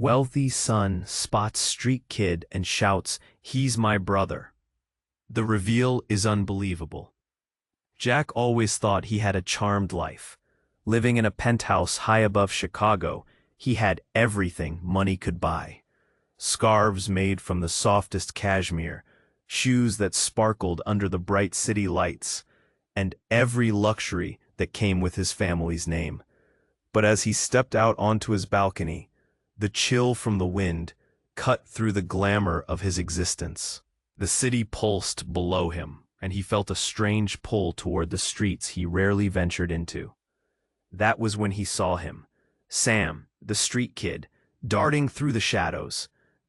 Wealthy son spots street kid and shouts, "He's my brother." The reveal is unbelievable. Jack always thought he had a charmed life. Living in a penthouse high above Chicago, he had everything money could buy. Scarves made from the softest cashmere, shoes that sparkled under the bright city lights, and every luxury that came with his family's name. But as he stepped out onto his balcony, the chill from the wind cut through the glamour of his existence. The city pulsed below him, and he felt a strange pull toward the streets he rarely ventured into. That was when he saw him, Sam, the street kid, darting through the shadows,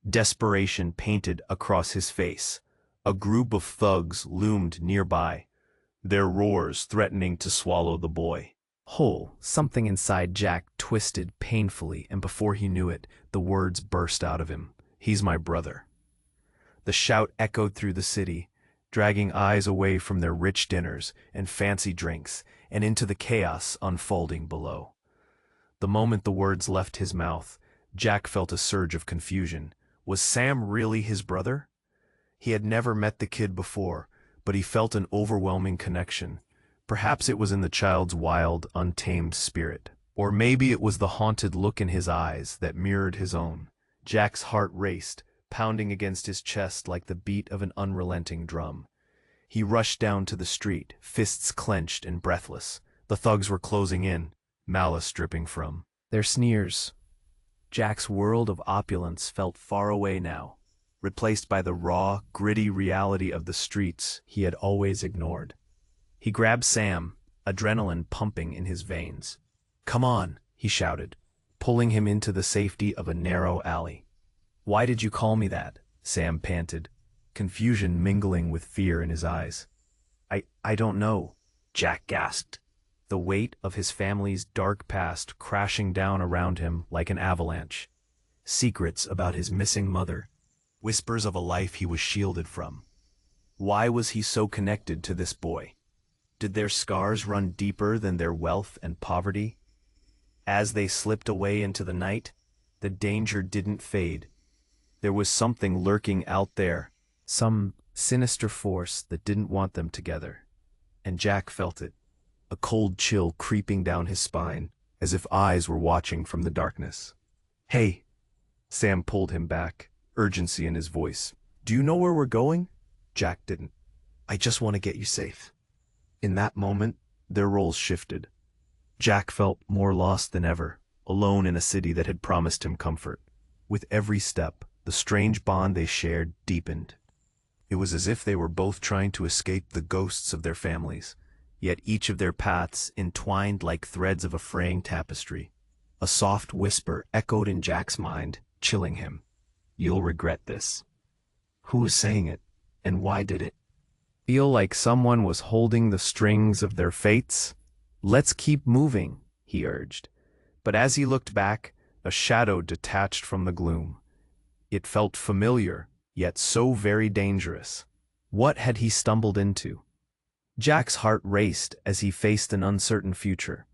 desperation painted across his face. A group of thugs loomed nearby, their roars threatening to swallow the boy. Something inside Jack twisted painfully, and before he knew it, the words burst out of him. "He's my brother." The shout echoed through the city, dragging eyes away from their rich dinners and fancy drinks and into the chaos unfolding below. The moment the words left his mouth, Jack felt a surge of confusion. Was Sam really his brother? He had never met the kid before, but he felt an overwhelming connection. Perhaps it was in the child's wild, untamed spirit. Or maybe it was the haunted look in his eyes that mirrored his own. Jack's heart raced, pounding against his chest like the beat of an unrelenting drum. He rushed down to the street, fists clenched and breathless. The thugs were closing in, malice dripping from their sneers. Jack's world of opulence felt far away now, replaced by the raw, gritty reality of the streets he had always ignored. He grabbed Sam, adrenaline pumping in his veins. "Come on," he shouted, pulling him into the safety of a narrow alley. "Why did you call me that?" Sam panted, confusion mingling with fear in his eyes. I don't know," Jack gasped, the weight of his family's dark past crashing down around him like an avalanche. Secrets about his missing mother, whispers of a life he was shielded from. Why was he so connected to this boy? Did their scars run deeper than their wealth and poverty? As they slipped away into the night, the danger didn't fade. There was something lurking out there, some sinister force that didn't want them together. And Jack felt it, a cold chill creeping down his spine, as if eyes were watching from the darkness. "Hey!" Sam pulled him back, urgency in his voice. "Do you know where we're going?" Jack didn't. "I just want to get you safe." In that moment, their roles shifted. Jack felt more lost than ever, alone in a city that had promised him comfort. With every step, the strange bond they shared deepened. It was as if they were both trying to escape the ghosts of their families, yet each of their paths entwined like threads of a fraying tapestry. A soft whisper echoed in Jack's mind, chilling him. "You'll regret this." Who was saying it, and why did it feel like someone was holding the strings of their fates? "Let's keep moving," he urged. But as he looked back, a shadow detached from the gloom. It felt familiar, yet so very dangerous. What had he stumbled into? Jack's heart raced as he faced an uncertain future.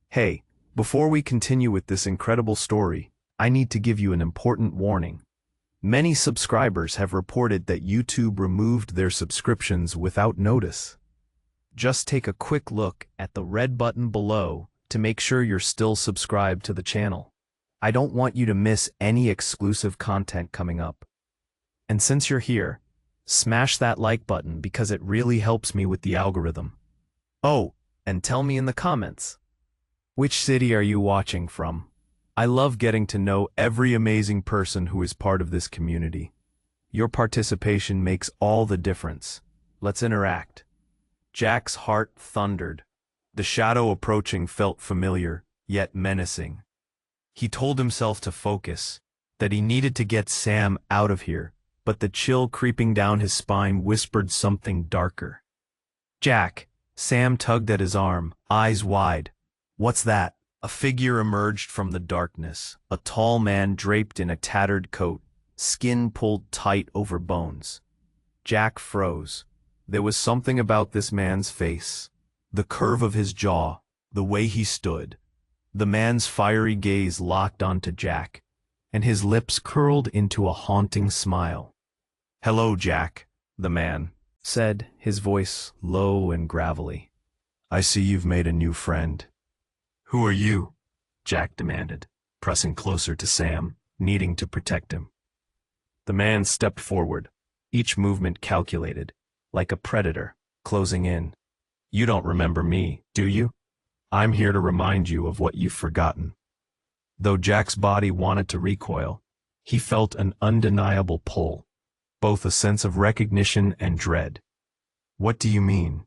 "Hey, before we continue with this incredible story, I need to give you an important warning. Many subscribers have reported that YouTube removed their subscriptions without notice. Just take a quick look at the red button below to make sure you're still subscribed to the channel. I don't want you to miss any exclusive content coming up. And since you're here, smash that like button because it really helps me with the algorithm. Oh, and tell me in the comments, which city are you watching from? I love getting to know every amazing person who is part of this community. Your participation makes all the difference. Let's interact." Jack's heart thundered. The shadow approaching felt familiar, yet menacing. He told himself to focus, that he needed to get Sam out of here, but the chill creeping down his spine whispered something darker. "Jack," Sam tugged at his arm, eyes wide. "What's that?" A figure emerged from the darkness, a tall man draped in a tattered coat, skin pulled tight over bones. Jack froze. There was something about this man's face, the curve of his jaw, the way he stood. The man's fiery gaze locked onto Jack, and his lips curled into a haunting smile. "Hello, Jack," the man said, his voice low and gravelly. "I see you've made a new friend." "Who are you?" Jack demanded, pressing closer to Sam, needing to protect him. The man stepped forward, each movement calculated, like a predator, closing in. "You don't remember me, do you? I'm here to remind you of what you've forgotten." Though Jack's body wanted to recoil, he felt an undeniable pull, both a sense of recognition and dread. "What do you mean?"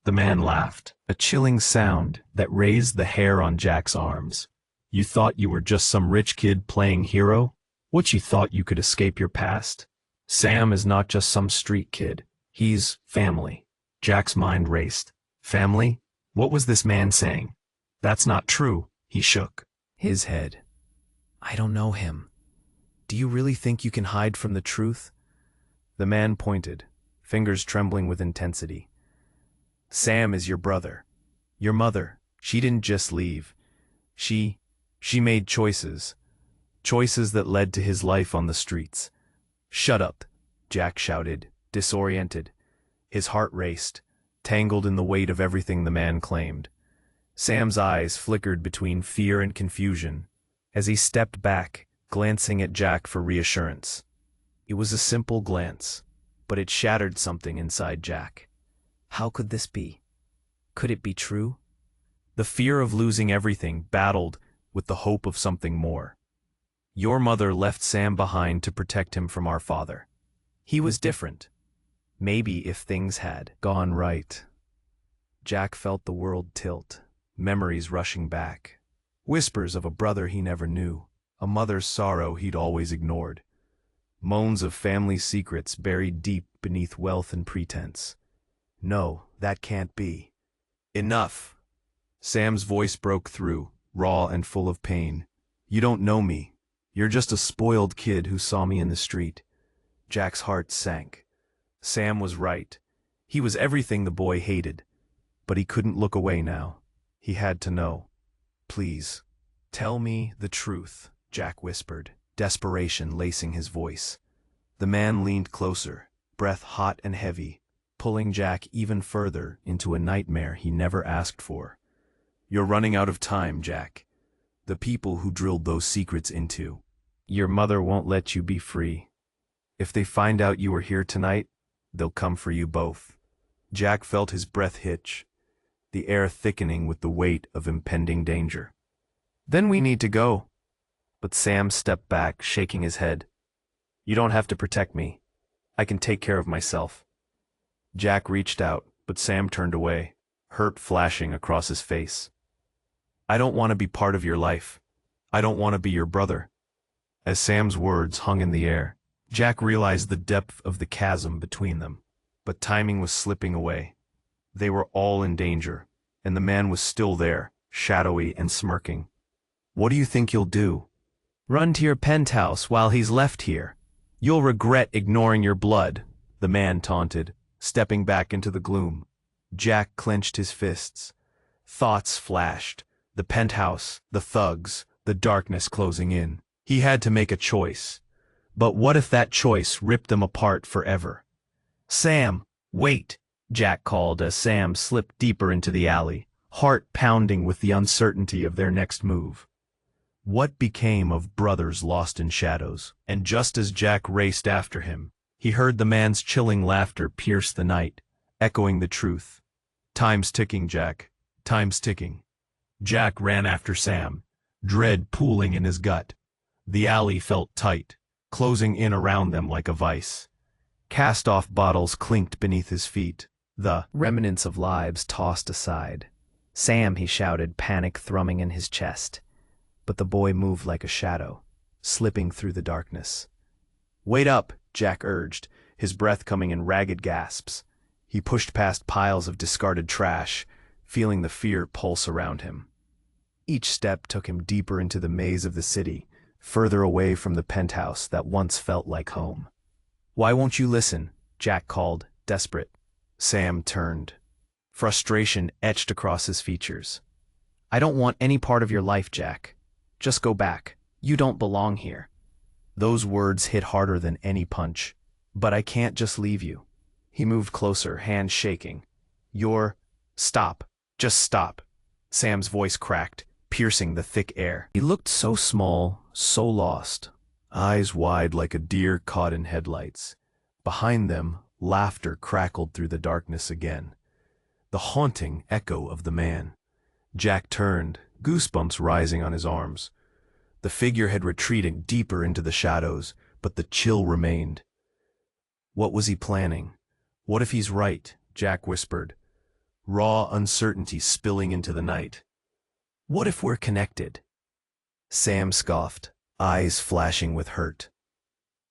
The man laughed, a chilling sound that raised the hair on Jack's arms. "You thought you were just some rich kid playing hero? What, you thought you could escape your past? Sam is not just some street kid. He's family." Jack's mind raced. Family? What was this man saying? "That's not true." He shook his head. "I don't know him. Do you really think you can hide from the truth?" The man pointed, fingers trembling with intensity. "Sam is your brother. Your mother, she didn't just leave. She made choices. Choices that led to his life on the streets." "Shut up," Jack shouted, disoriented. His heart raced, tangled in the weight of everything the man claimed. Sam's eyes flickered between fear and confusion as he stepped back, glancing at Jack for reassurance. It was a simple glance, but it shattered something inside Jack. How could this be? Could it be true? The fear of losing everything battled with the hope of something more. "Your mother left Sam behind to protect him from our father. He was different. Maybe if things had gone right." Jack felt the world tilt, memories rushing back. Whispers of a brother he never knew, a mother's sorrow he'd always ignored. Moans of family secrets buried deep beneath wealth and pretense. No, that can't be. "Enough!" Sam's voice broke through, raw and full of pain. "You don't know me. You're just a spoiled kid who saw me in the street." Jack's heart sank. Sam was right. He was everything the boy hated. But he couldn't look away now. He had to know. "Please, tell me the truth," Jack whispered, desperation lacing his voice. The man leaned closer, breath hot and heavy, pulling Jack even further into a nightmare he never asked for. "You're running out of time, Jack. The people who drilled those secrets into your mother won't let you be free. If they find out you were here tonight, they'll come for you both." Jack felt his breath hitch, the air thickening with the weight of impending danger. "Then we need to go." But Sam stepped back, shaking his head. "You don't have to protect me. I can take care of myself." Jack reached out, but Sam turned away, hurt flashing across his face. "I don't want to be part of your life. I don't want to be your brother." As Sam's words hung in the air, Jack realized the depth of the chasm between them. But timing was slipping away. They were all in danger, and the man was still there, shadowy and smirking. "What do you think you'll do?" "Run to your penthouse while he's left here. You'll regret ignoring your blood," the man taunted, stepping back into the gloom. Jack clenched his fists. Thoughts flashed. The penthouse, the thugs, the darkness closing in. He had to make a choice. But what if that choice ripped them apart forever? "Sam, wait!" Jack called as Sam slipped deeper into the alley, heart pounding with the uncertainty of their next move. What became of brothers lost in shadows? And just as Jack raced after him, he heard the man's chilling laughter pierce the night, echoing the truth. "Time's ticking, Jack. Time's ticking." Jack ran after Sam, dread pooling in his gut. The alley felt tight, closing in around them like a vice. Cast-off bottles clinked beneath his feet, the remnants of lives tossed aside. "Sam," he shouted, panic thrumming in his chest. But the boy moved like a shadow, slipping through the darkness. "Wait up," Jack urged, his breath coming in ragged gasps. He pushed past piles of discarded trash, feeling the fear pulse around him. Each step took him deeper into the maze of the city, further away from the penthouse that once felt like home. "Why won't you listen?" Jack called, desperate. Sam turned. Frustration etched across his features. "I don't want any part of your life, Jack. Just go back. You don't belong here." Those words hit harder than any punch. But I can't just leave you. He moved closer, hands shaking. Stop. Just stop. Sam's voice cracked, piercing the thick air. He looked so small, so lost, eyes wide like a deer caught in headlights. Behind them, laughter crackled through the darkness again. The haunting echo of the man. Jack turned, goosebumps rising on his arms. The figure had retreated deeper into the shadows, but the chill remained. What was he planning? What if he's right? Jack whispered, raw uncertainty spilling into the night. What if we're connected? Sam scoffed, eyes flashing with hurt.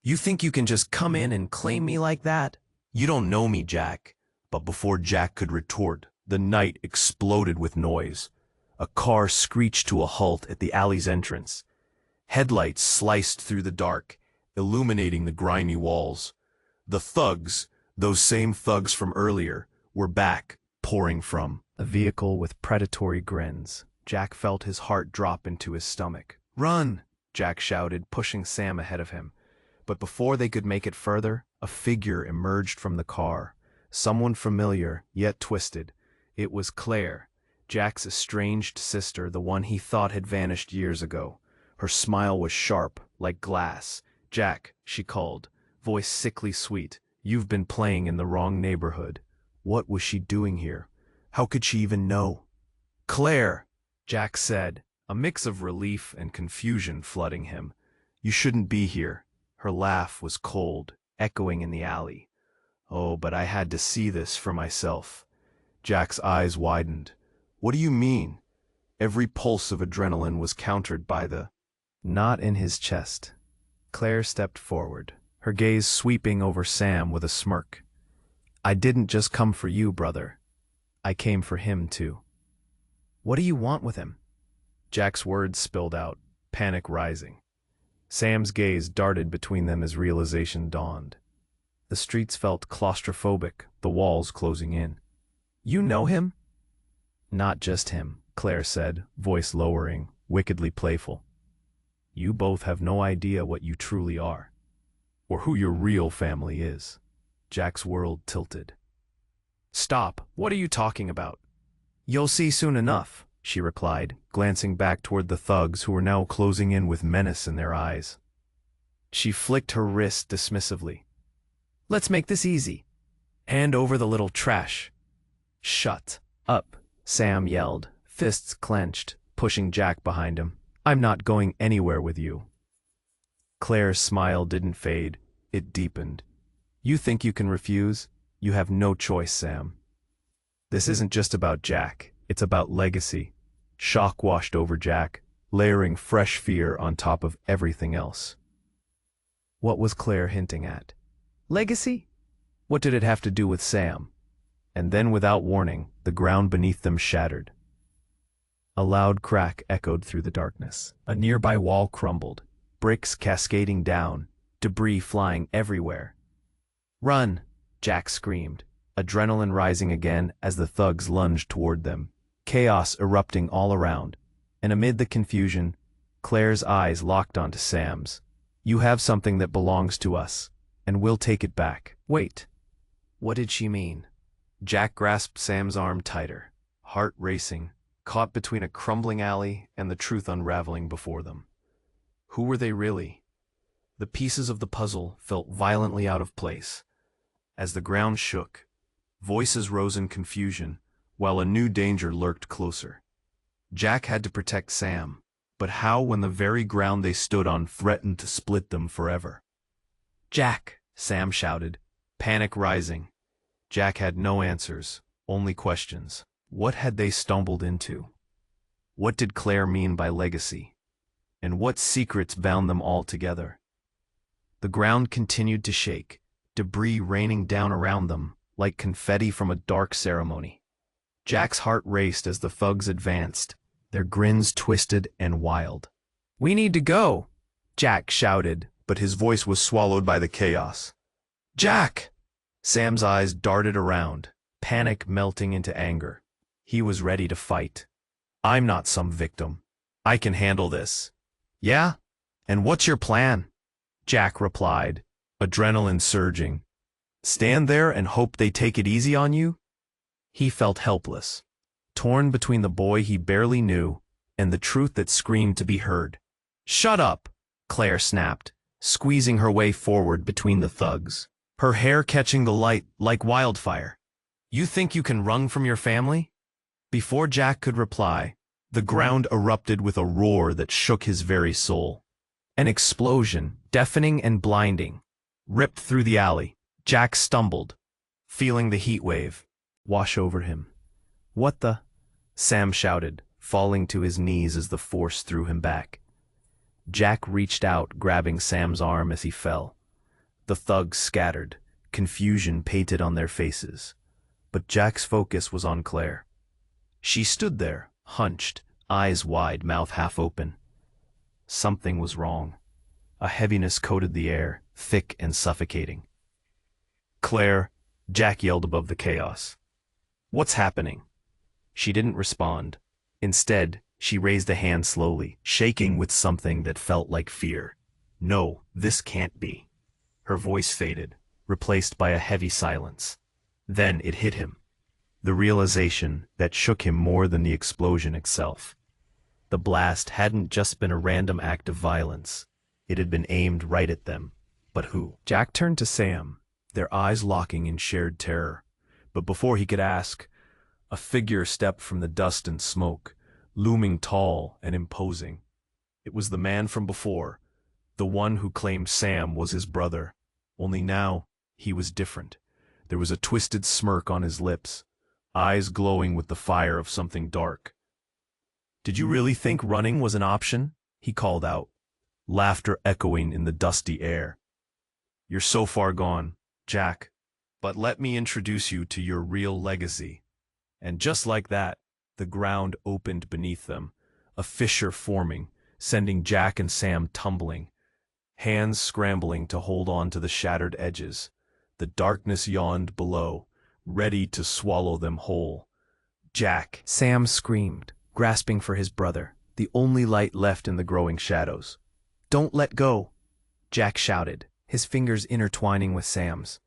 You think you can just come in and claim me like that? You don't know me, Jack. But before Jack could retort, the night exploded with noise. A car screeched to a halt at the alley's entrance. Headlights sliced through the dark, illuminating the grimy walls. The thugs, those same thugs from earlier, were back, pouring from a vehicle with predatory grins. Jack felt his heart drop into his stomach. Run! Jack shouted, pushing Sam ahead of him. But before they could make it further, a figure emerged from the car. Someone familiar, yet twisted. It was Claire, Jack's estranged sister, the one he thought had vanished years ago. Her smile was sharp, like glass. Jack, she called, voice sickly sweet. You've been playing in the wrong neighborhood. What was she doing here? How could she even know? Claire, Jack said, a mix of relief and confusion flooding him. You shouldn't be here. Her laugh was cold, echoing in the alley. Oh, but I had to see this for myself. Jack's eyes widened. What do you mean? Every pulse of adrenaline was countered by the knot in his chest. Claire stepped forward, her gaze sweeping over Sam with a smirk. I didn't just come for you, brother. I came for him, too. What do you want with him? Jack's words spilled out, panic rising. Sam's gaze darted between them as realization dawned. The streets felt claustrophobic, the walls closing in. You know him? Not just him, Claire said, voice lowering, wickedly playful. You both have no idea what you truly are, or who your real family is. Jack's world tilted. Stop, what are you talking about? You'll see soon enough, she replied, glancing back toward the thugs who were now closing in with menace in their eyes. She flicked her wrist dismissively. Let's make this easy. Hand over the little trash. Shut up, Sam yelled, fists clenched, pushing Jack behind him. I'm not going anywhere with you. Claire's smile didn't fade, it deepened. You think you can refuse? You have no choice, Sam. This isn't just about Jack, it's about legacy. Shock washed over Jack, layering fresh fear on top of everything else. What was Claire hinting at? Legacy? What did it have to do with Sam? And then without warning, the ground beneath them shattered. A loud crack echoed through the darkness. A nearby wall crumbled, bricks cascading down, debris flying everywhere. Run! Jack screamed, adrenaline rising again as the thugs lunged toward them, chaos erupting all around. And amid the confusion, Claire's eyes locked onto Sam's. You have something that belongs to us, and we'll take it back. Wait. What did she mean? Jack grasped Sam's arm tighter, heart racing, caught between a crumbling alley and the truth unraveling before them. Who were they really? The pieces of the puzzle felt violently out of place. As the ground shook, voices rose in confusion, while a new danger lurked closer. Jack had to protect Sam, but how when the very ground they stood on threatened to split them forever? Jack, Sam shouted, panic rising. Jack had no answers, only questions. What had they stumbled into? What did Claire mean by legacy? And what secrets bound them all together? The ground continued to shake, debris raining down around them, like confetti from a dark ceremony. Jack's heart raced as the thugs advanced, their grins twisted and wild. We need to go, Jack shouted, but his voice was swallowed by the chaos. Jack! Sam's eyes darted around, panic melting into anger. He was ready to fight. I'm not some victim. I can handle this. Yeah? And what's your plan? Jack replied, adrenaline surging. Stand there and hope they take it easy on you? He felt helpless, torn between the boy he barely knew and the truth that screamed to be heard. Shut up, Claire snapped, squeezing her way forward between the thugs, her hair catching the light like wildfire. You think you can run from your family? Before Jack could reply, the ground erupted with a roar that shook his very soul. An explosion, deafening and blinding, ripped through the alley. Jack stumbled, feeling the heat wave wash over him. What the? Sam shouted, falling to his knees as the force threw him back. Jack reached out, grabbing Sam's arm as he fell. The thugs scattered, confusion painted on their faces. But Jack's focus was on Claire. She stood there, hunched, eyes wide, mouth half open. Something was wrong. A heaviness coated the air, thick and suffocating. Claire, Jack yelled above the chaos. What's happening? She didn't respond. Instead, she raised a hand slowly, shaking with something that felt like fear. No, this can't be. Her voice faded, replaced by a heavy silence. Then it hit him. The realization that shook him more than the explosion itself. The blast hadn't just been a random act of violence. It had been aimed right at them. But who? Jack turned to Sam, their eyes locking in shared terror. But before he could ask, a figure stepped from the dust and smoke, looming tall and imposing. It was the man from before, the one who claimed Sam was his brother. Only now, he was different. There was a twisted smirk on his lips, eyes glowing with the fire of something dark. Did you really think running was an option? He called out, laughter echoing in the dusty air. You're so far gone, Jack. But let me introduce you to your real legacy. And just like that, the ground opened beneath them, a fissure forming, sending Jack and Sam tumbling, hands scrambling to hold on to the shattered edges. The darkness yawned below, ready to swallow them whole. Jack! Sam screamed, grasping for his brother, the only light left in the growing shadows. Don't let go! Jack shouted, his fingers intertwining with Sam's.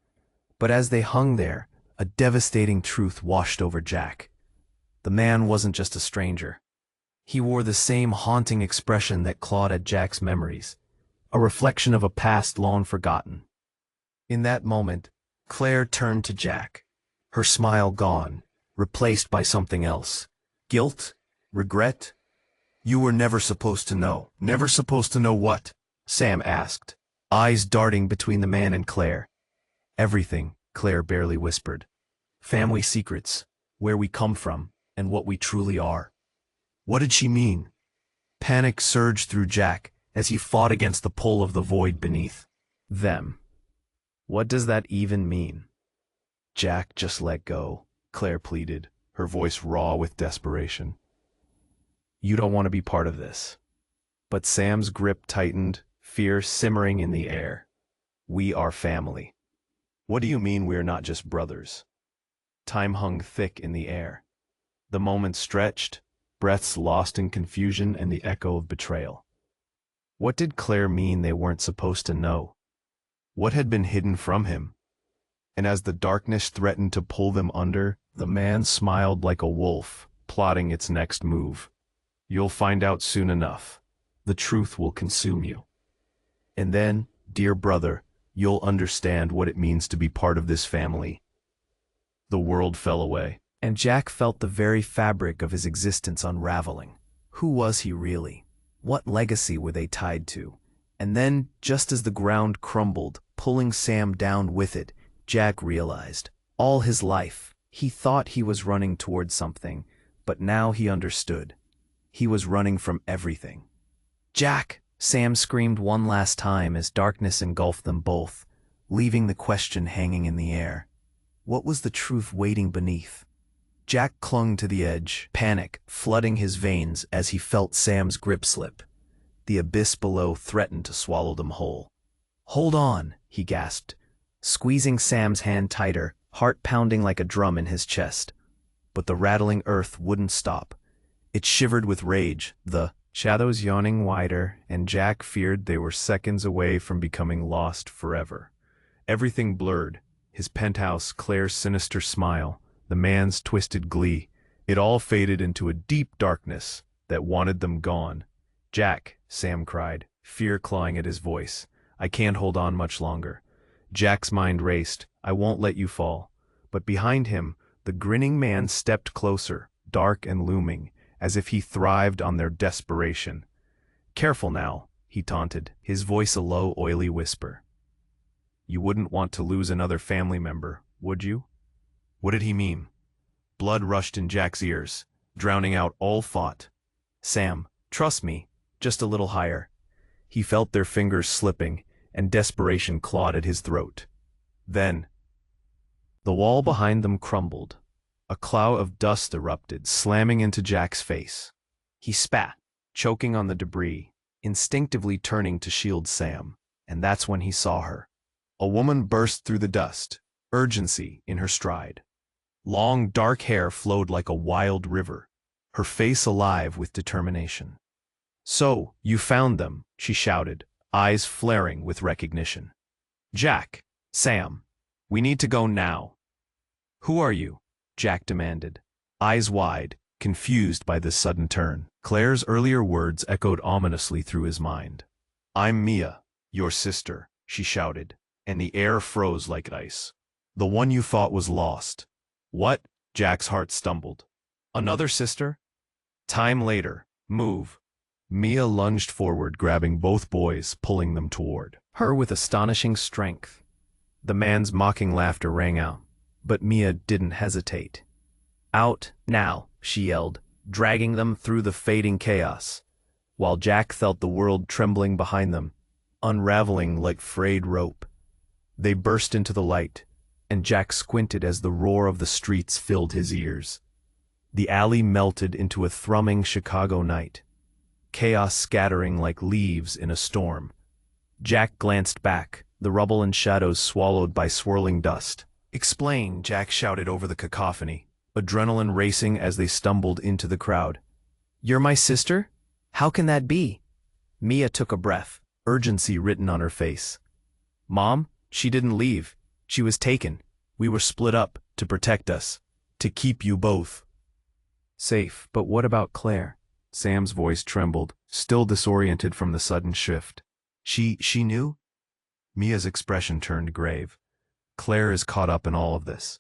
But as they hung there, a devastating truth washed over Jack. The man wasn't just a stranger. He wore the same haunting expression that clawed at Jack's memories, a reflection of a past long forgotten. In that moment, Claire turned to Jack, her smile gone, replaced by something else. Guilt? Regret? You were never supposed to know. Never supposed to know what? Sam asked, eyes darting between the man and Claire. Everything, Claire barely whispered. Family secrets, where we come from, and what we truly are. What did she mean? Panic surged through Jack as he fought against the pull of the void beneath. Them. What does that even mean? Jack, just let go, Claire pleaded, her voice raw with desperation. You don't want to be part of this. But Sam's grip tightened, fear simmering in the air. We are family. What do you mean we're not just brothers? Time hung thick in the air. The moment stretched, breaths lost in confusion and the echo of betrayal. What did Claire mean they weren't supposed to know? What had been hidden from him? And as the darkness threatened to pull them under, the man smiled like a wolf, plotting its next move. You'll find out soon enough. The truth will consume you. And then, dear brother, you'll understand what it means to be part of this family. The world fell away, and Jack felt the very fabric of his existence unraveling. Who was he really? What legacy were they tied to? And then, just as the ground crumbled, pulling Sam down with it, Jack realized, all his life, he thought he was running toward something, but now he understood. He was running from everything. Jack! Sam screamed one last time as darkness engulfed them both, leaving the question hanging in the air. What was the truth waiting beneath? Jack clung to the edge, panic flooding his veins as he felt Sam's grip slip. The abyss below threatened to swallow them whole. Hold on, he gasped, squeezing Sam's hand tighter, heart pounding like a drum in his chest. But the rattling earth wouldn't stop. It shivered with rage, the shadows yawning wider, and Jack feared they were seconds away from becoming lost forever. Everything blurred, his penthouse, Claire's sinister smile, the man's twisted glee. It all faded into a deep darkness that wanted them gone. "Jack," Sam cried, fear clawing at his voice. "I can't hold on much longer." Jack's mind raced. "I won't let you fall." But behind him, the grinning man stepped closer, dark and looming, as if he thrived on their desperation. "Careful now," he taunted, his voice a low, oily whisper. "You wouldn't want to lose another family member, would you?" What did he mean? Blood rushed in Jack's ears, drowning out all thought. "Sam, trust me, just a little higher." He felt their fingers slipping, and desperation clawed at his throat. Then, the wall behind them crumbled. A cloud of dust erupted, slamming into Jack's face. He spat, choking on the debris, instinctively turning to shield Sam, and that's when he saw her. A woman burst through the dust, urgency in her stride. Long, dark hair flowed like a wild river, her face alive with determination. "So, you found them," she shouted, eyes flaring with recognition. "Jack, Sam, we need to go now." "Who are you?" Jack demanded, eyes wide, confused by this sudden turn. Claire's earlier words echoed ominously through his mind. "I'm Mia, your sister," she shouted, and the air froze like ice. "The one you thought was lost." "What?" Jack's heart stumbled. "Another sister?" Time later, move. Mia lunged forward, grabbing both boys, pulling them toward her with astonishing strength. The man's mocking laughter rang out, but Mia didn't hesitate. "Out, now," she yelled, dragging them through the fading chaos, while Jack felt the world trembling behind them, unraveling like frayed rope. They burst into the light, and Jack squinted as the roar of the streets filled his ears. The alley melted into a thrumming Chicago night, chaos scattering like leaves in a storm. Jack glanced back, the rubble and shadows swallowed by swirling dust. "Explain," Jack shouted over the cacophony, adrenaline racing as they stumbled into the crowd. "You're my sister? How can that be?" Mia took a breath, urgency written on her face. "Mom, she didn't leave. She was taken. We were split up, to protect us. To keep you both safe." "But what about Claire?" Sam's voice trembled, still disoriented from the sudden shift. She knew?" Mia's expression turned grave. "Claire is caught up in all of this.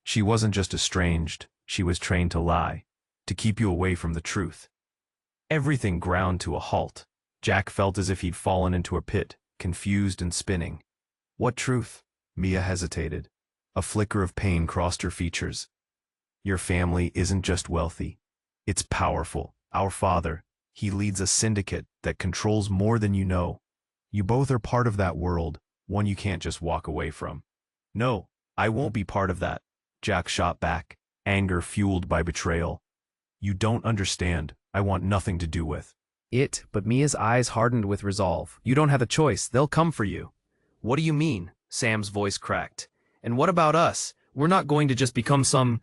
She wasn't just estranged, she was trained to lie, to keep you away from the truth." Everything ground to a halt. Jack felt as if he'd fallen into a pit, confused and spinning. "What truth?" Mia hesitated. A flicker of pain crossed her features. "Your family isn't just wealthy. It's powerful. Our father, he leads a syndicate that controls more than you know. You both are part of that world, one you can't just walk away from." "No, I won't be part of that," Jack shot back, anger fueled by betrayal. "You don't understand. I want nothing to do with it." But Mia's eyes hardened with resolve. "You don't have a choice. They'll come for you." "What do you mean?" Sam's voice cracked. "And what about us? We're not going to just become some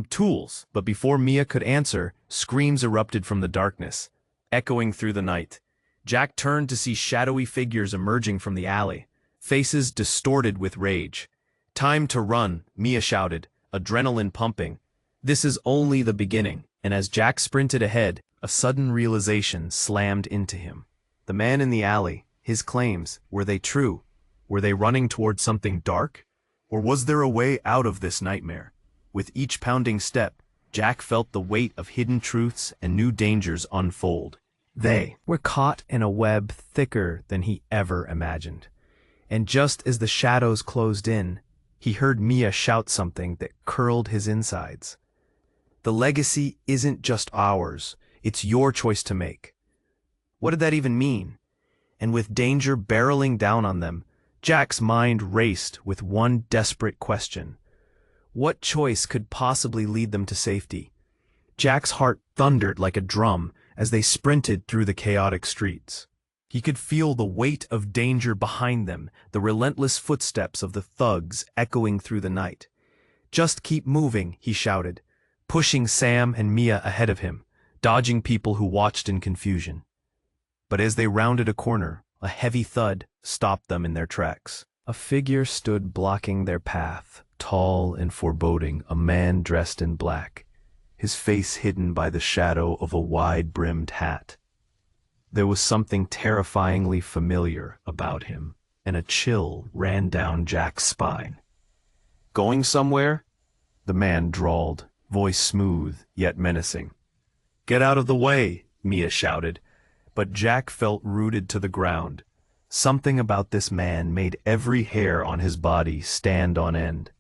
tools." But before Mia could answer, screams erupted from the darkness, echoing through the night. Jack turned to see shadowy figures emerging from the alley, faces distorted with rage. "Time to run," Mia shouted, adrenaline pumping. This is only the beginning. And as Jack sprinted ahead, a sudden realization slammed into him. The man in the alley, his claims, were they true? Were they running toward something dark? Or was there a way out of this nightmare? With each pounding step, Jack felt the weight of hidden truths and new dangers unfold. They were caught in a web thicker than he ever imagined. And just as the shadows closed in, he heard Mia shout something that curled his insides. "The legacy isn't just ours, it's your choice to make." What did that even mean? And with danger barreling down on them, Jack's mind raced with one desperate question. What choice could possibly lead them to safety? Jack's heart thundered like a drum as they sprinted through the chaotic streets. He could feel the weight of danger behind them, the relentless footsteps of the thugs echoing through the night. "Just keep moving," he shouted, pushing Sam and Mia ahead of him, dodging people who watched in confusion. But as they rounded a corner, a heavy thud stopped them in their tracks. A figure stood blocking their path, tall and foreboding, a man dressed in black, his face hidden by the shadow of a wide-brimmed hat. There was something terrifyingly familiar about him, and a chill ran down Jack's spine. "Going somewhere?" the man drawled, voice smooth yet menacing. "Get out of the way," Mia shouted, but Jack felt rooted to the ground. Something about this man made every hair on his body stand on end.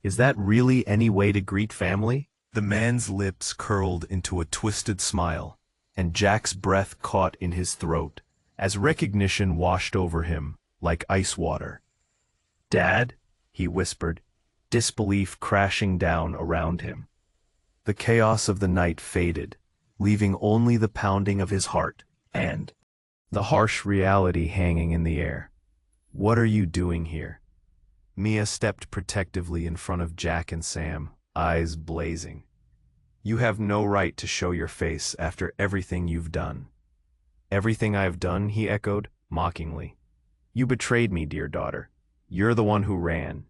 "Is that really any way to greet family?" The man's lips curled into a twisted smile, and Jack's breath caught in his throat as recognition washed over him like ice water. "Dad?" he whispered, disbelief crashing down around him. The chaos of the night faded, leaving only the pounding of his heart and the harsh reality hanging in the air. "What are you doing here?" Mia stepped protectively in front of Jack and Sam, eyes blazing. "You have no right to show your face after everything you've done." "Everything I've done?" he echoed, mockingly. "You betrayed me, dear daughter. You're the one who ran."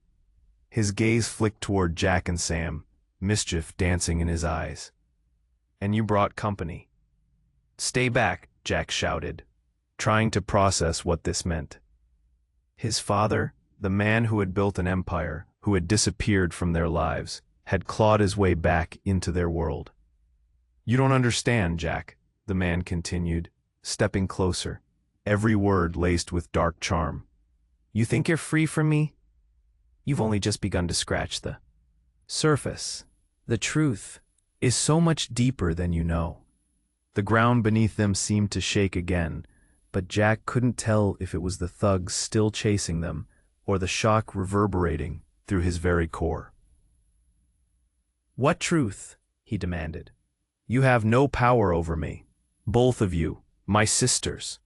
His gaze flicked toward Jack and Sam, mischief dancing in his eyes. "And you brought company." "Stay back," Jack shouted, trying to process what this meant. His father, the man who had built an empire, who had disappeared from their lives, had clawed his way back into their world. "You don't understand, Jack," the man continued, stepping closer, every word laced with dark charm. "You think you're free from me? You've only just begun to scratch the surface. The truth is so much deeper than you know." The ground beneath them seemed to shake again, but Jack couldn't tell if it was the thugs still chasing them or the shock reverberating through his very core. "What truth?" he demanded. "You have no power over me. Both of you, my sisters.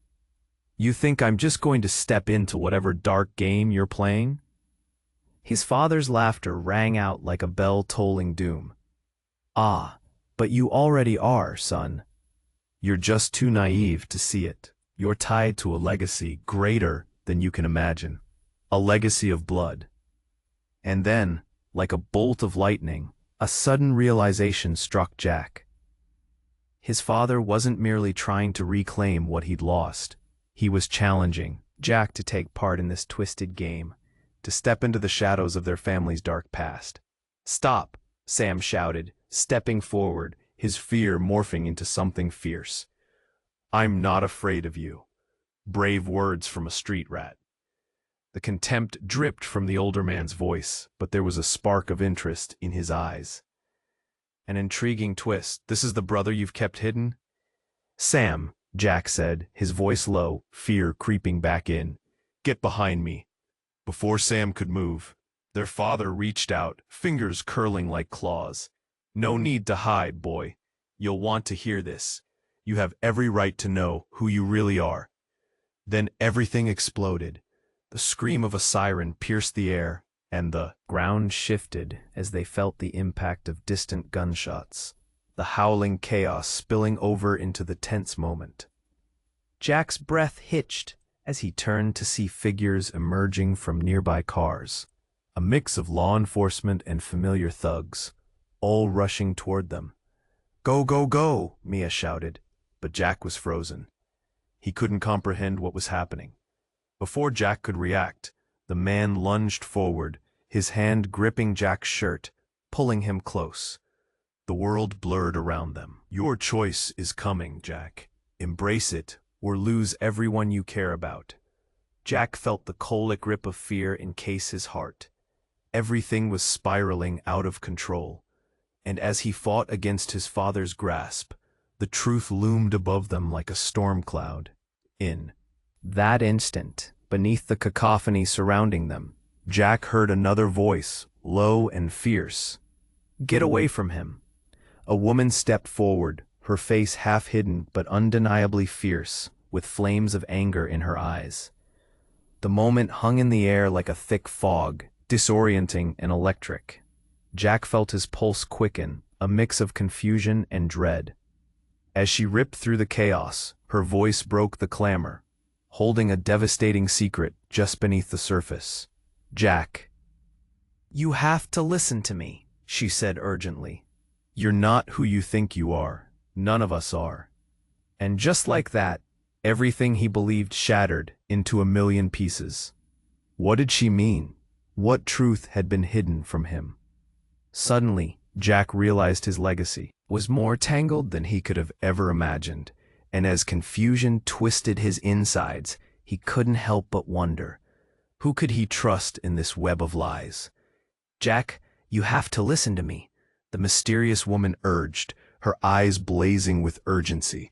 You think I'm just going to step into whatever dark game you're playing?" His father's laughter rang out like a bell tolling doom. "Ah, but you already are, son. You're just too naive to see it. You're tied to a legacy greater than you can imagine. A legacy of blood." And then, like a bolt of lightning, a sudden realization struck Jack. His father wasn't merely trying to reclaim what he'd lost. He was challenging Jack to take part in this twisted game, to step into the shadows of their family's dark past. "Stop," Sam shouted, stepping forward, his fear morphing into something fierce. "I'm not afraid of you." Brave words from a street rat. The contempt dripped from the older man's voice, but there was a spark of interest in his eyes. "An intriguing twist. This is the brother you've kept hidden?" "Sam," Jack said, his voice low, fear creeping back in. "Get behind me." Before Sam could move, their father reached out, fingers curling like claws. "No need to hide, boy. You'll want to hear this. You have every right to know who you really are." Then everything exploded. The scream of a siren pierced the air, and the ground shifted as they felt the impact of distant gunshots, the howling chaos spilling over into the tense moment. Jack's breath hitched as he turned to see figures emerging from nearby cars, a mix of law enforcement and familiar thugs, all rushing toward them. "Go, go, go!" Mia shouted, but Jack was frozen. He couldn't comprehend what was happening. Before Jack could react, the man lunged forward, his hand gripping Jack's shirt, pulling him close. The world blurred around them. "Your choice is coming, Jack. Embrace it, or lose everyone you care about." Jack felt the colic grip of fear encase his heart. Everything was spiraling out of control, and as he fought against his father's grasp, the truth loomed above them like a storm cloud. In that instant, beneath the cacophony surrounding them, Jack heard another voice, low and fierce. "Get away from him." A woman stepped forward, her face half hidden but undeniably fierce, with flames of anger in her eyes. The moment hung in the air like a thick fog, disorienting and electric. Jack felt his pulse quicken, a mix of confusion and dread. As she ripped through the chaos, Her voice broke the clamor, holding a devastating secret just beneath the surface. "Jack, you have to listen to me," she said urgently. "You're not who you think you are. None of us are." And just like that, everything he believed shattered into a million pieces. What did she mean? What truth had been hidden from him? Suddenly, Jack realized his legacy was more tangled than he could have ever imagined, and as confusion twisted his insides, he couldn't help but wonder, who could he trust in this web of lies? "Jack, you have to listen to me," the mysterious woman urged, her eyes blazing with urgency.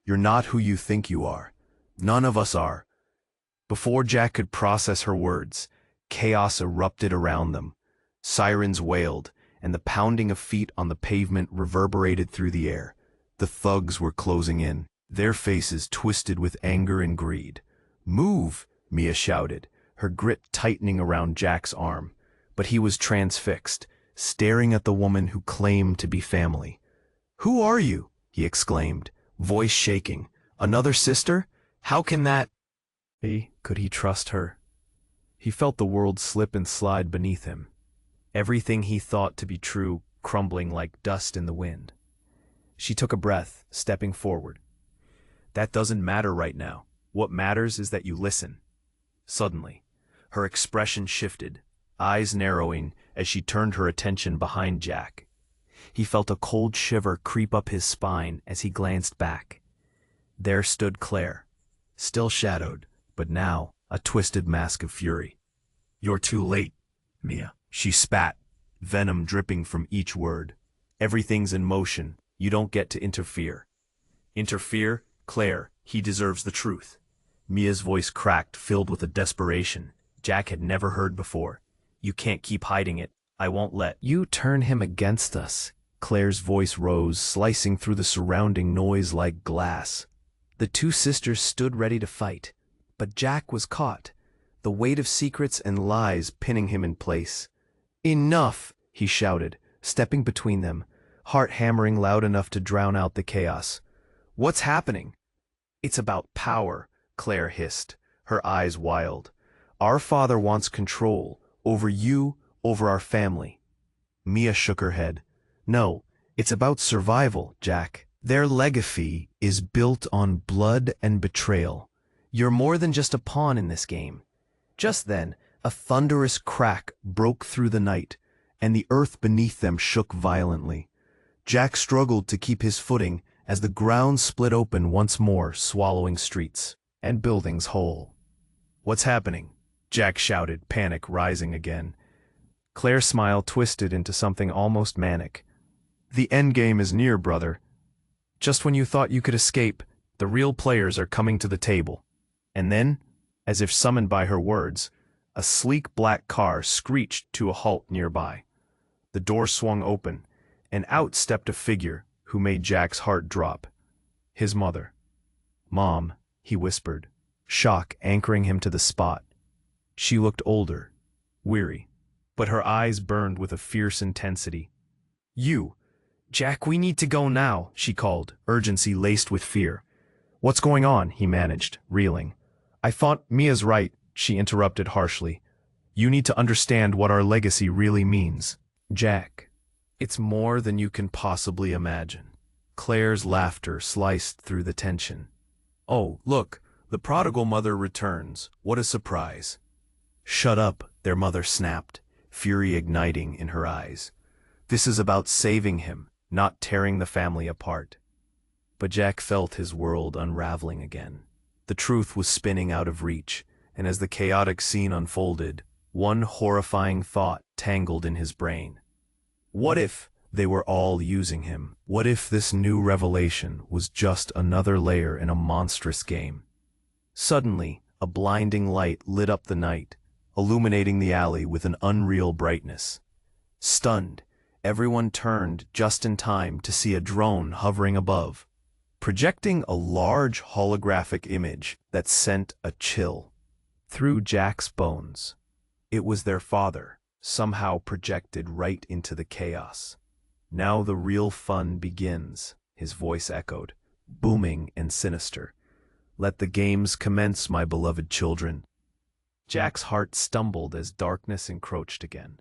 "You're not who you think you are. None of us are." Before Jack could process her words, chaos erupted around them. Sirens wailed, and the pounding of feet on the pavement reverberated through the air. The thugs were closing in, their faces twisted with anger and greed. "Move!" Mia shouted, her grip tightening around Jack's arm. But he was transfixed, staring at the woman who claimed to be family. "Who are you?" he exclaimed, voice shaking. "Another sister? How can that be?" Could he trust her? He felt the world slip and slide beneath him. Everything he thought to be true crumbling like dust in the wind. She took a breath, stepping forward. "That doesn't matter right now. What matters is that you listen." Suddenly, her expression shifted, eyes narrowing as she turned her attention behind Jack. He felt a cold shiver creep up his spine as he glanced back. There stood Claire, still shadowed, but now a twisted mask of fury. "You're too late, Mia," she spat, venom dripping from each word. "Everything's in motion. You don't get to interfere." "Interfere? Claire, he deserves the truth." Mia's voice cracked, filled with a desperation Jack had never heard before. "You can't keep hiding it. I won't let you turn him against us." Claire's voice rose, slicing through the surrounding noise like glass. The two sisters stood ready to fight, but Jack was caught, the weight of secrets and lies pinning him in place. "Enough!" he shouted, stepping between them, heart hammering loud enough to drown out the chaos. "What's happening?" "It's about power," Claire hissed, her eyes wild. "Our father wants control over you, over our family." Mia shook her head. "No, it's about survival, Jack. Their legacy is built on blood and betrayal. You're more than just a pawn in this game." Just then, a thunderous crack broke through the night, and the earth beneath them shook violently. Jack struggled to keep his footing as the ground split open once more, swallowing streets and buildings whole. "What's happening?" Jack shouted, panic rising again. Claire's smile twisted into something almost manic. "The endgame is near, brother. Just when you thought you could escape, the real players are coming to the table." And then, as if summoned by her words, a sleek black car screeched to a halt nearby. The door swung open, and out stepped a figure who made Jack's heart drop. His mother. "Mom," he whispered, shock anchoring him to the spot. She looked older, weary, but her eyes burned with a fierce intensity. "You! Jack, we need to go now," she called, urgency laced with fear. "What's going on?" he managed, reeling. "I thought Mia's right," she interrupted harshly. "You need to understand what our legacy really means." "Jack, it's more than you can possibly imagine." Claire's laughter sliced through the tension. "Oh, look, the prodigal mother returns. What a surprise." "Shut up," their mother snapped, fury igniting in her eyes. "This is about saving him, not tearing the family apart." But Jack felt his world unraveling again. The truth was spinning out of reach, and as the chaotic scene unfolded, one horrifying thought tangled in his brain. What if they were all using him? What if this new revelation was just another layer in a monstrous game? Suddenly, a blinding light lit up the night, illuminating the alley with an unreal brightness. Stunned, everyone turned just in time to see a drone hovering above, projecting a large holographic image that sent a chill through Jack's bones. It was their father, somehow projected right into the chaos. "Now the real fun begins," his voice echoed, booming and sinister. Let the games commence, my beloved children. Jack's heart stumbled as darkness encroached again.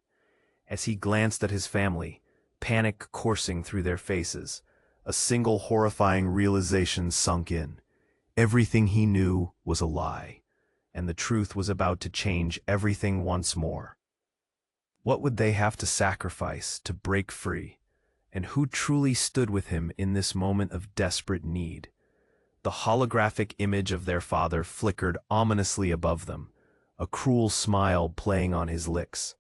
As he glanced at his family, panic coursing through their faces, a single horrifying realization sunk in. Everything he knew was a lie, and the truth was about to change everything once more. What would they have to sacrifice to break free, and who truly stood with him in this moment of desperate need? The holographic image of their father flickered ominously above them, a cruel smile playing on his lips.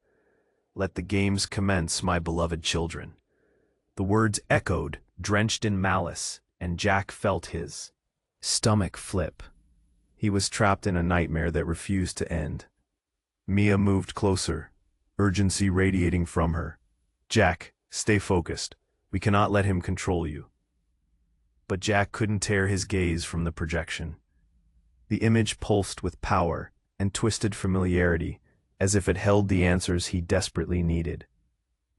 Let the games commence, my beloved children. The words echoed, drenched in malice, and Jack felt his stomach flip. He was trapped in a nightmare that refused to end. Mia moved closer, urgency radiating from her. Jack, stay focused. We cannot let him control you. But Jack couldn't tear his gaze from the projection. The image pulsed with power and twisted familiarity, as if it held the answers he desperately needed.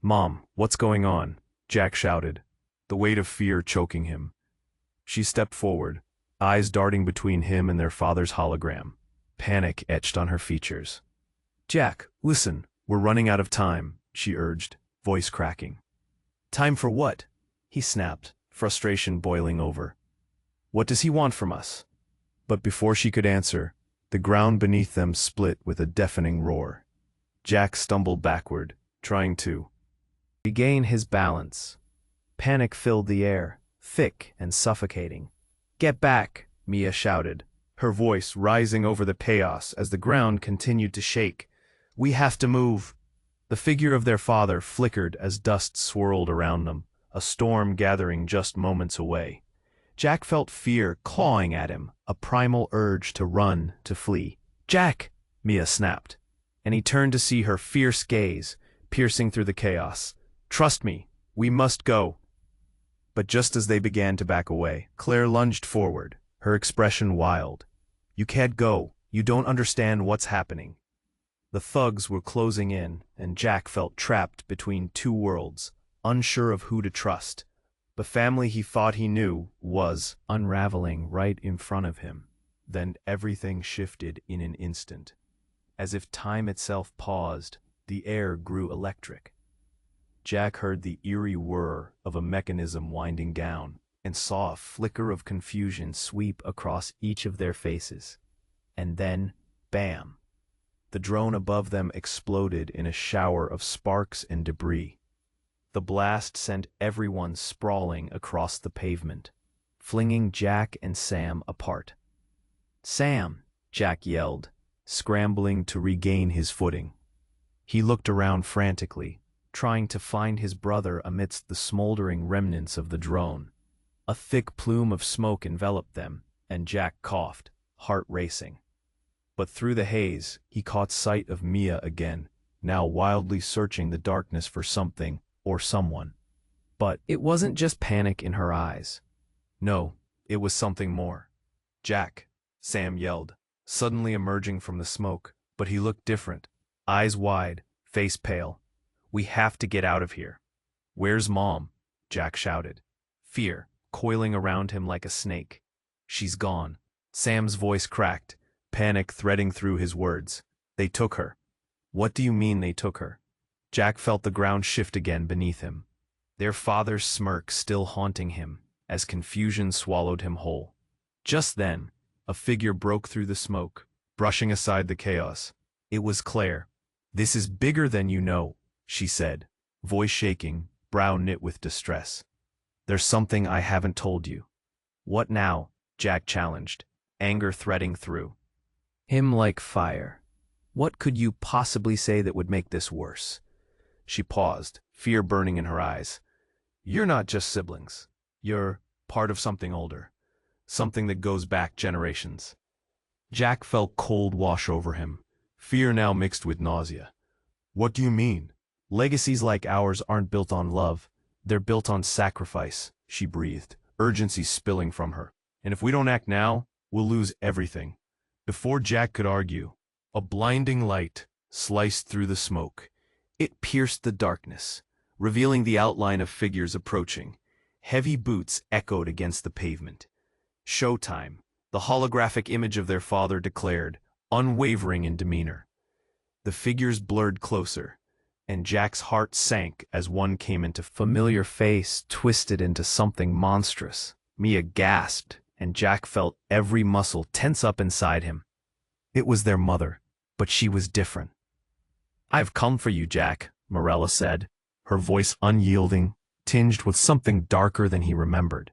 "Mom, what's going on?" Jack shouted, the weight of fear choking him. She stepped forward, eyes darting between him and their father's hologram, panic etched on her features. "Jack, listen, we're running out of time," she urged, voice cracking. "Time for what?" he snapped, frustration boiling over. "What does he want from us?" But before she could answer, the ground beneath them split with a deafening roar. Jack stumbled backward, trying to regain his balance. Panic filled the air, thick and suffocating. "Get back!" Mia shouted, her voice rising over the chaos as the ground continued to shake. "We have to move!" The figure of their father flickered as dust swirled around them, a storm gathering just moments away. Jack felt fear clawing at him, a primal urge to run, to flee. "Jack!" Mia snapped, and he turned to see her fierce gaze, piercing through the chaos. "Trust me, we must go." But just as they began to back away, Claire lunged forward, her expression wild. "You can't go. You don't understand what's happening." The thugs were closing in, and Jack felt trapped between two worlds, unsure of who to trust. The family he thought he knew was unraveling right in front of him. Then everything shifted in an instant. As if time itself paused, the air grew electric. Jack heard the eerie whir of a mechanism winding down, and saw a flicker of confusion sweep across each of their faces. And then, bam! The drone above them exploded in a shower of sparks and debris. The blast sent everyone sprawling across the pavement, flinging Jack and Sam apart. "Sam!" Jack yelled, scrambling to regain his footing. He looked around frantically, trying to find his brother amidst the smoldering remnants of the drone. A thick plume of smoke enveloped them, and Jack coughed, heart racing. But through the haze, he caught sight of Mia again, now wildly searching the darkness for something or someone. But it wasn't just panic in her eyes. No, it was something more. "Jack!" Sam yelled, suddenly emerging from the smoke, but he looked different, eyes wide, face pale. "We have to get out of here." "Where's Mom?" Jack shouted, fear coiling around him like a snake. "She's gone." Sam's voice cracked, panic threading through his words. "They took her." "What do you mean they took her?" Jack felt the ground shift again beneath him, their father's smirk still haunting him, as confusion swallowed him whole. Just then, a figure broke through the smoke, brushing aside the chaos. It was Claire. "This is bigger than you know," she said, voice shaking, brow knit with distress. "There's something I haven't told you." "What now?" Jack challenged, anger threading through him like fire. "What could you possibly say that would make this worse?" She paused, fear burning in her eyes. "You're not just siblings. You're part of something older. Something that goes back generations." Jack felt cold wash over him, fear now mixed with nausea. "What do you mean?" "Legacies like ours aren't built on love. They're built on sacrifice," she breathed, urgency spilling from her. "And if we don't act now, we'll lose everything." Before Jack could argue, a blinding light sliced through the smoke. It pierced the darkness, revealing the outline of figures approaching. Heavy boots echoed against the pavement. "Showtime," The holographic image of their father declared, unwavering in demeanor. The figures blurred closer, and Jack's heart sank as one came into familiar face twisted into something monstrous. Mia gasped, and Jack felt every muscle tense up inside him. It was their mother, but she was different. "I've come for you, Jack," Morella said, her voice unyielding, tinged with something darker than he remembered.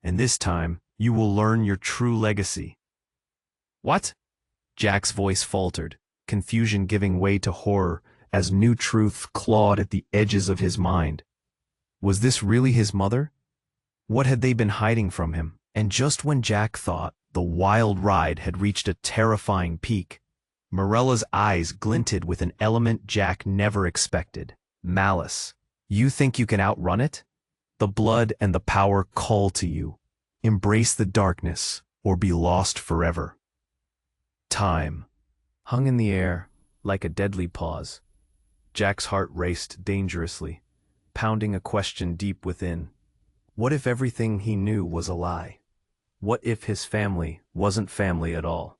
"And this time, you will learn your true legacy." "What?" Jack's voice faltered, confusion giving way to horror as new truth clawed at the edges of his mind. Was this really his mother? What had they been hiding from him? And just when Jack thought the wild ride had reached a terrifying peak, Morella's eyes glinted with an element Jack never expected: malice. "You think you can outrun it? The blood and the power call to you. Embrace the darkness, or be lost forever." Time hung in the air like a deadly pause. Jack's heart raced dangerously, pounding a question deep within. What if everything he knew was a lie? What if his family wasn't family at all?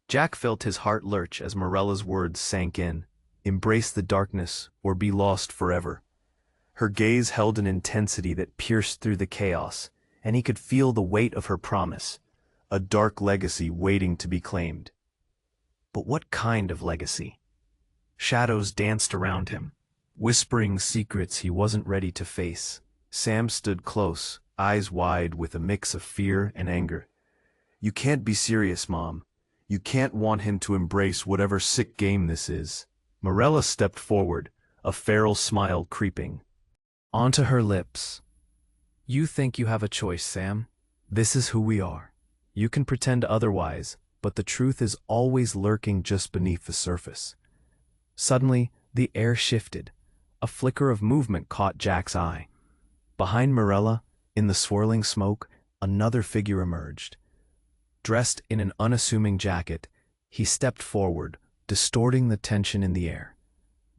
Jack felt his heart lurch as Morella's words sank in. Embrace the darkness, or be lost forever. Her gaze held an intensity that pierced through the chaos, and he could feel the weight of her promise, a dark legacy waiting to be claimed. But what kind of legacy? Shadows danced around him, whispering secrets he wasn't ready to face. Sam stood close, eyes wide with a mix of fear and anger. "You can't be serious, Mom. You can't want him to embrace whatever sick game this is." Morella stepped forward, a feral smile creeping onto her lips. "You think you have a choice, Sam? This is who we are. You can pretend otherwise, but the truth is always lurking just beneath the surface." Suddenly, the air shifted. A flicker of movement caught Jack's eye. Behind Morella, in the swirling smoke, another figure emerged. Dressed in an unassuming jacket, he stepped forward, distorting the tension in the air.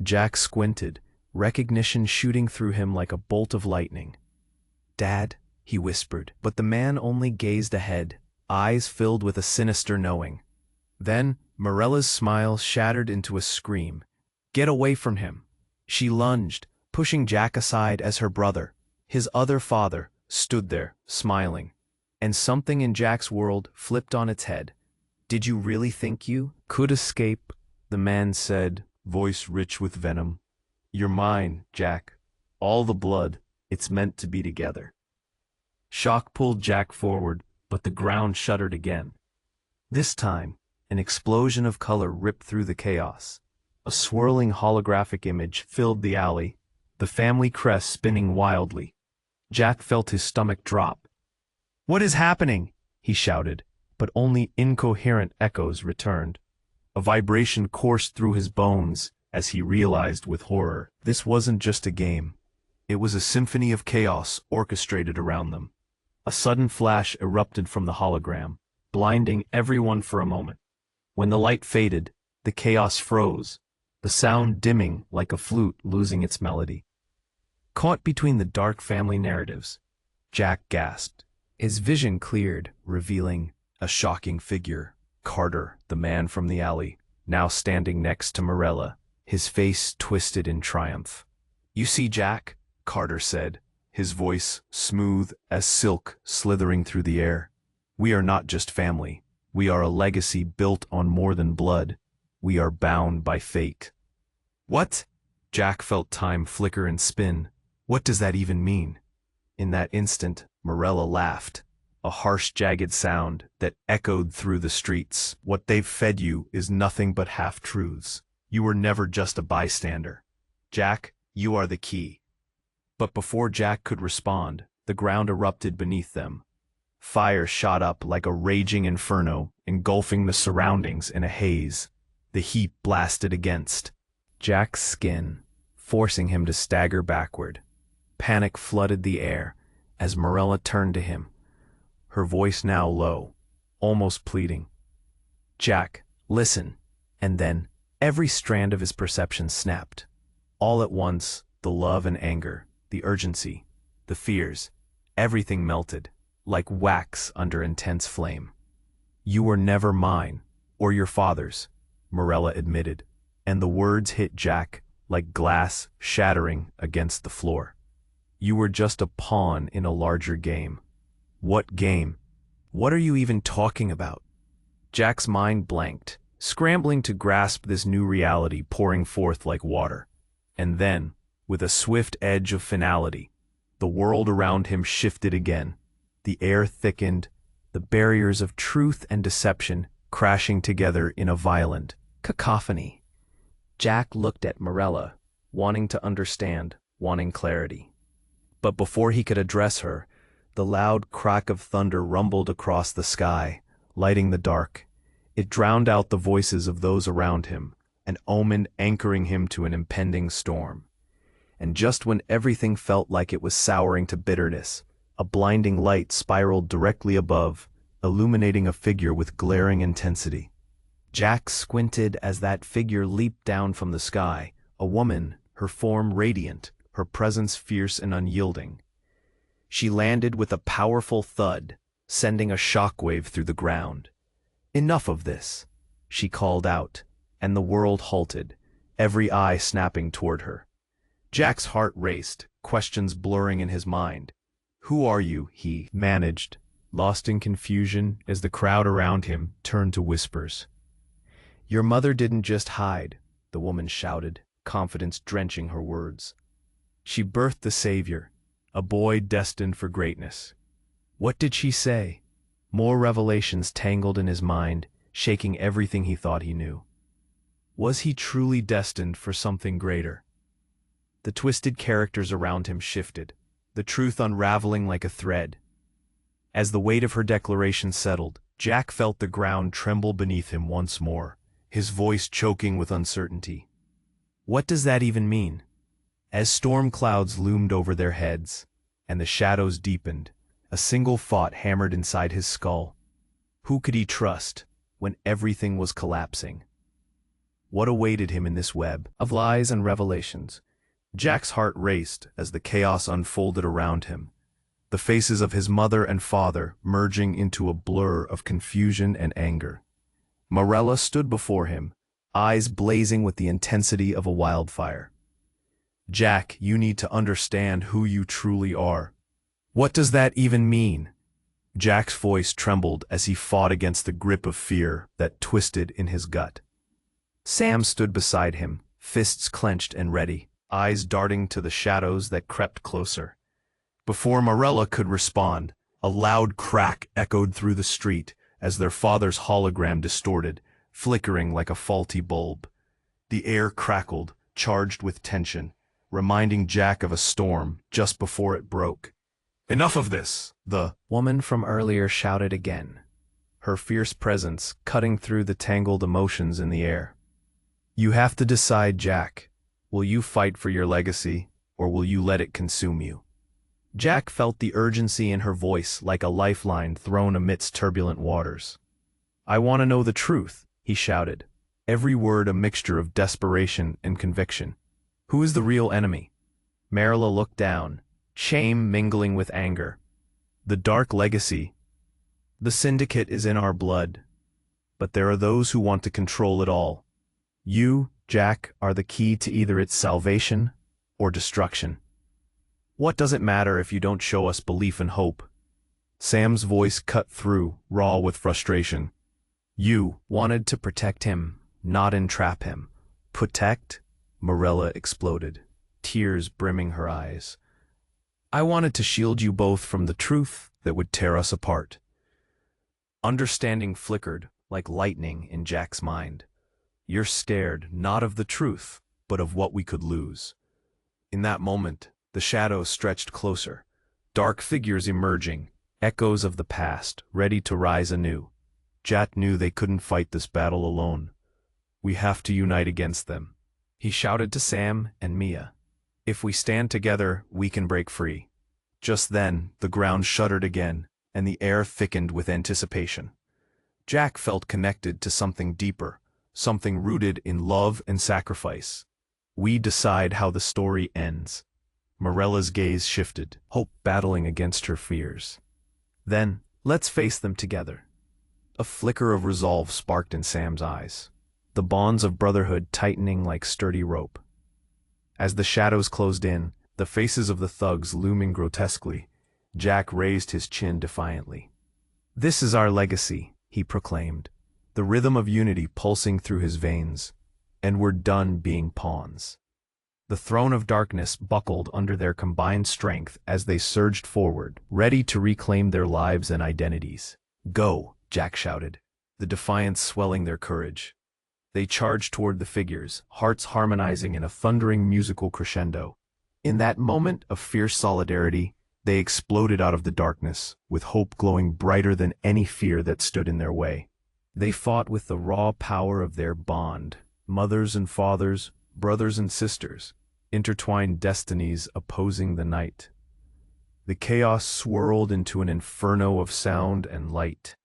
Jack squinted, recognition shooting through him like a bolt of lightning. "Dad," he whispered, but the man only gazed ahead, eyes filled with a sinister knowing. Then, Morella's smile shattered into a scream. "Get away from him!" She lunged, pushing Jack aside as her brother, his other father, stood there, smiling. And something in Jack's world flipped on its head. "Did you really think you could escape?" the man said, voice rich with venom. "You're mine, Jack. All the blood. It's meant to be together." Shock pulled Jack forward, but the ground shuddered again. This time, an explosion of color ripped through the chaos. A swirling holographic image filled the alley, the family crest spinning wildly. Jack felt his stomach drop. "What is happening?" he shouted, but only incoherent echoes returned. A vibration coursed through his bones as he realized with horror. This wasn't just a game. It was a symphony of chaos orchestrated around them. A sudden flash erupted from the hologram, blinding everyone for a moment. When the light faded, the chaos froze, the sound dimming like a flute losing its melody. Caught between the dark family narratives, Jack gasped. His vision cleared, revealing a shocking figure: Carter, the man from the alley, now standing next to Morella, his face twisted in triumph. "You see, Jack," Carter said, his voice smooth as silk slithering through the air. "We are not just family. We are a legacy built on more than blood. We are bound by fate." "What?" Jack felt time flicker and spin. What does that even mean? In that instant, Morella laughed, a harsh, jagged sound that echoed through the streets. "What they've fed you is nothing but half-truths. You were never just a bystander. Jack, you are the key." But before Jack could respond, the ground erupted beneath them. Fire shot up like a raging inferno, engulfing the surroundings in a haze. The heat blasted against Jack's skin, forcing him to stagger backward. Panic flooded the air as Morella turned to him, her voice now low, almost pleading. "Jack, listen." And then, every strand of his perception snapped. All at once, the love and anger, the urgency, the fears, everything melted. like wax under intense flame. "You were never mine, or your father's," Morella admitted, and the words hit Jack like glass shattering against the floor. "You were just a pawn in a larger game." "What game? What are you even talking about?" Jack's mind blanked, scrambling to grasp this new reality pouring forth like water. And then, with a swift edge of finality, the world around him shifted again. The air thickened, the barriers of truth and deception crashing together in a violent cacophony. Jack looked at Morella, wanting to understand, wanting clarity. But before he could address her, the loud crack of thunder rumbled across the sky, lighting the dark. It drowned out the voices of those around him, an omen anchoring him to an impending storm. And just when everything felt like it was souring to bitterness, a blinding light spiraled directly above, illuminating a figure with glaring intensity. Jack squinted as that figure leaped down from the sky, a woman, her form radiant, her presence fierce and unyielding. She landed with a powerful thud, sending a shockwave through the ground. "Enough of this," she called out, and the world halted, every eye snapping toward her. Jack's heart raced, questions blurring in his mind. "Who are you?" he managed, lost in confusion as the crowd around him turned to whispers. "Your mother didn't just hide," the woman shouted, confidence drenching her words. "She birthed the savior, a boy destined for greatness." What did she say? More revelations tangled in his mind, shaking everything he thought he knew. Was he truly destined for something greater? The twisted characters around him shifted, the truth unraveling like a thread. As the weight of her declaration settled, Jack felt the ground tremble beneath him once more, his voice choking with uncertainty. What does that even mean? As storm clouds loomed over their heads, and the shadows deepened, a single thought hammered inside his skull. Who could he trust when everything was collapsing? What awaited him in this web of lies and revelations? Jack's heart raced as the chaos unfolded around him, the faces of his mother and father merging into a blur of confusion and anger. Morella stood before him, eyes blazing with the intensity of a wildfire. "Jack, you need to understand who you truly are." "What does that even mean?" Jack's voice trembled as he fought against the grip of fear that twisted in his gut. Sam stood beside him, fists clenched and ready, eyes darting to the shadows that crept closer. Before Morella could respond, a loud crack echoed through the street as their father's hologram distorted, flickering like a faulty bulb. The air crackled, charged with tension, reminding Jack of a storm just before it broke. "Enough of this!" the woman from earlier shouted again, her fierce presence cutting through the tangled emotions in the air. "You have to decide, Jack. Will you fight for your legacy, or will you let it consume you?" Jack felt the urgency in her voice like a lifeline thrown amidst turbulent waters. "I want to know the truth," he shouted, every word a mixture of desperation and conviction. "Who is the real enemy?" Marilla looked down, shame mingling with anger. "The dark legacy. The syndicate is in our blood. But there are those who want to control it all. You, Jack, are the key to either its salvation or destruction. What does it matter if you don't show us belief and hope?" Sam's voice cut through, raw with frustration. "You wanted to protect him, not entrap him." "Protect?" Morella exploded, tears brimming her eyes. "I wanted to shield you both from the truth that would tear us apart." Understanding flickered like lightning in Jack's mind. "You're scared not of the truth, but of what we could lose." In that moment, the shadows stretched closer, dark figures emerging, echoes of the past, ready to rise anew. Jack knew they couldn't fight this battle alone. "We have to unite against them," he shouted to Sam and Mia. "If we stand together, we can break free." Just then, the ground shuddered again, and the air thickened with anticipation. Jack felt connected to something deeper, something rooted in love and sacrifice. "We decide how the story ends." Morella's gaze shifted, hope battling against her fears. Then, let's face them together. A flicker of resolve sparked in Sam's eyes, the bonds of brotherhood tightening like sturdy rope. As the shadows closed in, the faces of the thugs looming grotesquely, Jack raised his chin defiantly. "This is our legacy," he proclaimed, the rhythm of unity pulsing through his veins, "and we're done being pawns." The throne of darkness buckled under their combined strength as they surged forward, ready to reclaim their lives and identities. "Go!" Jack shouted, the defiance swelling their courage. They charged toward the figures, hearts harmonizing in a thundering musical crescendo. In that moment of fierce solidarity, they exploded out of the darkness, with hope glowing brighter than any fear that stood in their way. They fought with the raw power of their bond, mothers and fathers, brothers and sisters, intertwined destinies opposing the night. The chaos swirled into an inferno of sound and light.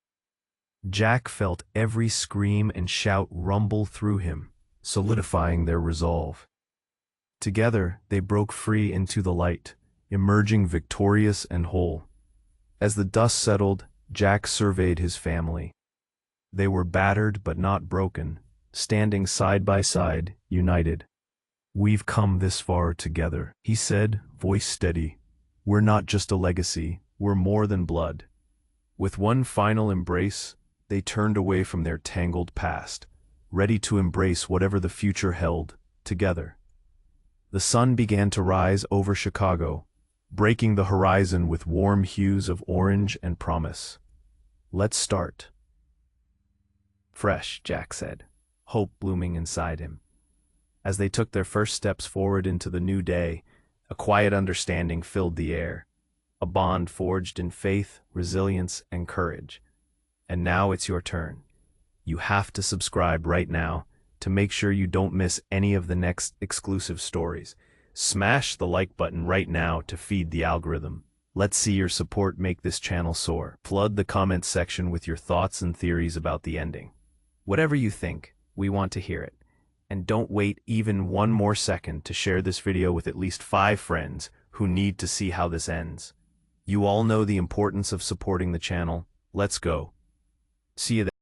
Jack felt every scream and shout rumble through him, solidifying their resolve. Together, they broke free into the light, emerging victorious and whole. As the dust settled, Jack surveyed his family. They were battered but not broken, standing side by side, united. "We've come this far together," he said, voice steady. "We're not just a legacy, we're more than blood." With one final embrace, they turned away from their tangled past, ready to embrace whatever the future held, together. The sun began to rise over Chicago, breaking the horizon with warm hues of orange and promise. "Let's start." "Fresh," Jack said, hope blooming inside him. As they took their first steps forward into the new day, a quiet understanding filled the air, a bond forged in faith, resilience, and courage. And now it's your turn. You have to subscribe right now to make sure you don't miss any of the next exclusive stories. Smash the like button right now to feed the algorithm. Let's see your support make this channel soar. Flood the comments section with your thoughts and theories about the ending. Whatever you think, we want to hear it. And don't wait even one more second to share this video with at least 5 friends who need to see how this ends. You all know the importance of supporting the channel. Let's go. See you then.